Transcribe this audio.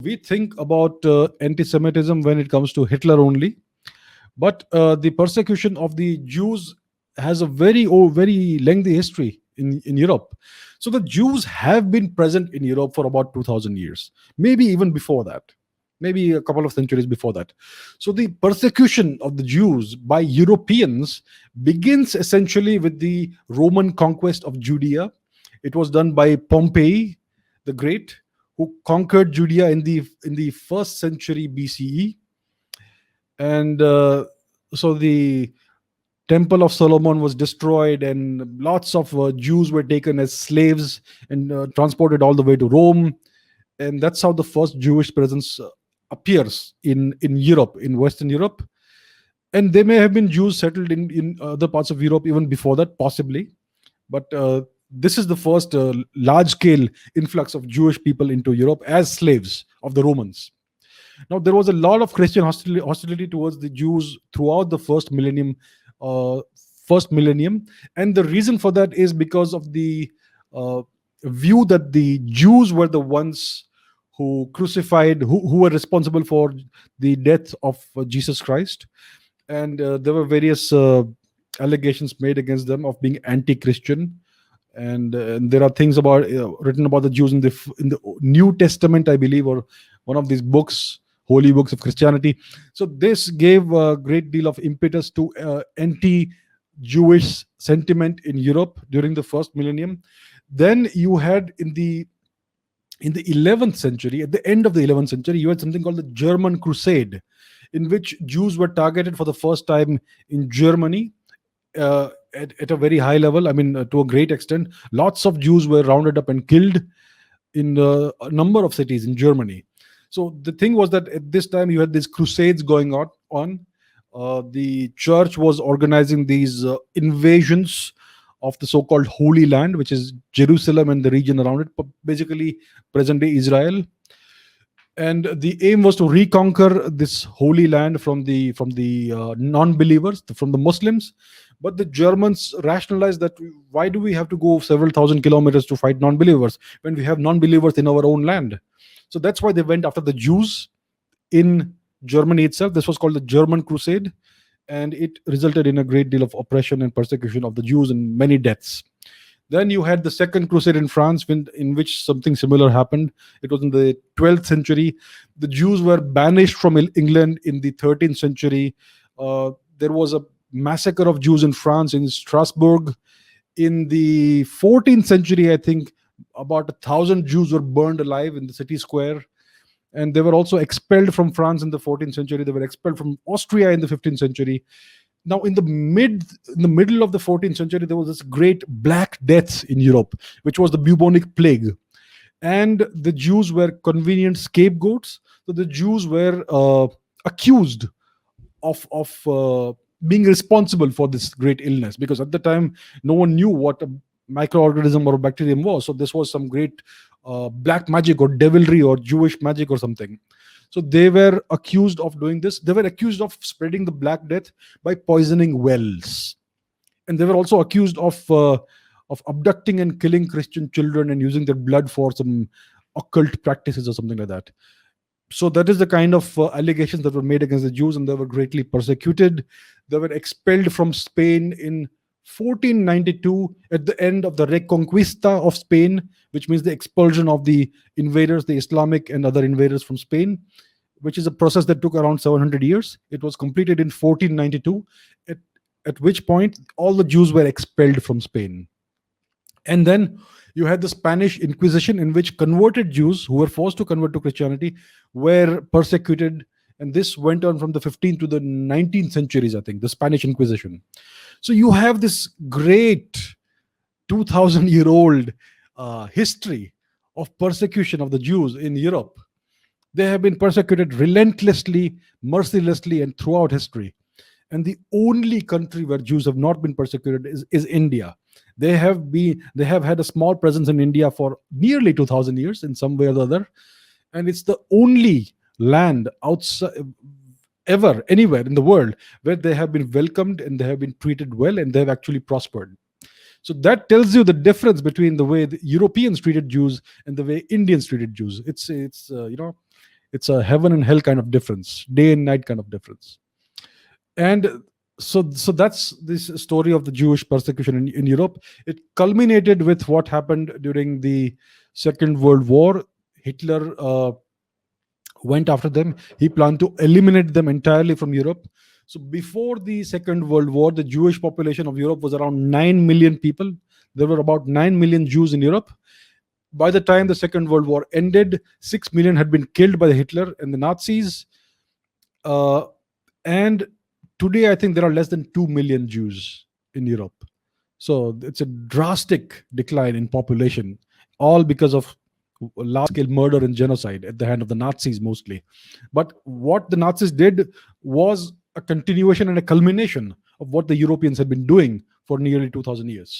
We think about anti-Semitism when it comes to Hitler only, but the persecution of the Jews has a very lengthy history in Europe. So the Jews have been present in Europe for about 2000 years, maybe even before that, maybe a couple of centuries before that. So the persecution of the Jews by Europeans begins essentially with the Roman conquest of Judea. It was done by Pompey the Great, who conquered Judea in the first century BCE. And so the Temple of Solomon was destroyed, and lots of Jews were taken as slaves and transported all the way to Rome. And that's how the first Jewish presence appears in Europe, in Western Europe. And there may have been Jews settled in other parts of Europe even before that, possibly. But this is the first large scale influx of Jewish people into Europe as slaves of the Romans. Now, there was a lot of Christian hostility towards the Jews throughout the uh, first millennium, and the reason for that is because of the uh, view that the Jews were the ones who crucified, who were responsible for the death of Jesus Christ, and there were various allegations made against them of being anti-Christian. And there are things about written about the Jews in the New Testament, I believe, or one of these books, holy books of Christianity. So this gave a great deal of impetus to anti-Jewish sentiment in Europe during the first millennium. Then you had in the 11th century, at the end of the 11th century, you had something called the German Crusade, in which Jews were targeted for the first time in Germany at a very high level. I mean, to a great extent, lots of Jews were rounded up and killed in a number of cities in Germany. So the thing was that at this time you had these crusades going on. The church was organizing these invasions of the so-called Holy Land, which is Jerusalem and the region around it, basically present-day Israel. And the aim was to reconquer this holy land from the non-believers, from the Muslims. But the Germans rationalized that, why do we have to go several thousand kilometers to fight non-believers when we have non-believers in our own land? So that's why they went after the Jews in Germany itself. This was called the German Crusade, and it resulted in a great deal of oppression and persecution of the Jews and many deaths. Then you had the Second Crusade in France, in which something similar happened. It was in the 12th century. The Jews were banished from England in the 13th century. There was a massacre of Jews in France, in Strasbourg. In the 14th century, I think about 1,000 Jews were burned alive in the city square. And they were also expelled from France in the 14th century. They were expelled from Austria in the 15th century. Now, in the middle of the 14th century, there was this great Black Death in Europe, which was the bubonic plague, and the Jews were convenient scapegoats. So the Jews were accused of being responsible for this great illness, because at the time no one knew what a microorganism or a bacterium was. So this was some great black magic or devilry or Jewish magic or something. So they were accused of doing this. They were accused of spreading the Black Death by poisoning wells, and they were also accused of abducting and killing Christian children and using their blood for some occult practices or something like that. So that is the kind of allegations that were made against the Jews, and they were greatly persecuted. They were expelled from Spain in 1492 at the end of the Reconquista of Spain, which means the expulsion of the invaders, the Islamic and other invaders from Spain, which is a process that took around 700 years. It was completed in 1492, at which point all the Jews were expelled from Spain. And then you had the Spanish Inquisition, in which converted Jews who were forced to convert to Christianity were persecuted. And this went on from the 15th to the 19th centuries, I think, the Spanish Inquisition. So you have this great 2,000-year-old history of persecution of the Jews in Europe. They have been persecuted relentlessly, mercilessly, and throughout history. And the only country where Jews have not been persecuted is India. They have had a small presence in India for nearly 2,000 years in some way or the other, and it's the only land outside ever anywhere in the world where they have been welcomed and they have been treated well and they have actually prospered. So that tells you the difference between the way the Europeans treated Jews and the way Indians treated Jews. It's It's a heaven and hell kind of difference, day and night kind of difference. And so that's this story of the Jewish persecution in Europe. It culminated with what happened during the Second World War. Hitler went after them. He planned to eliminate them entirely from Europe. So before the Second World War, the Jewish population of Europe was around 9 million people. There were about 9 million Jews in Europe. By the time the Second World War ended, 6 million had been killed by the Hitler and the Nazis. Uh, and today, I think there are less than 2 million Jews in Europe. So it's a drastic decline in population, all because of large scale murder and genocide at the hand of the Nazis mostly. But what the Nazis did was a continuation and a culmination of what the Europeans had been doing for nearly 2000 years.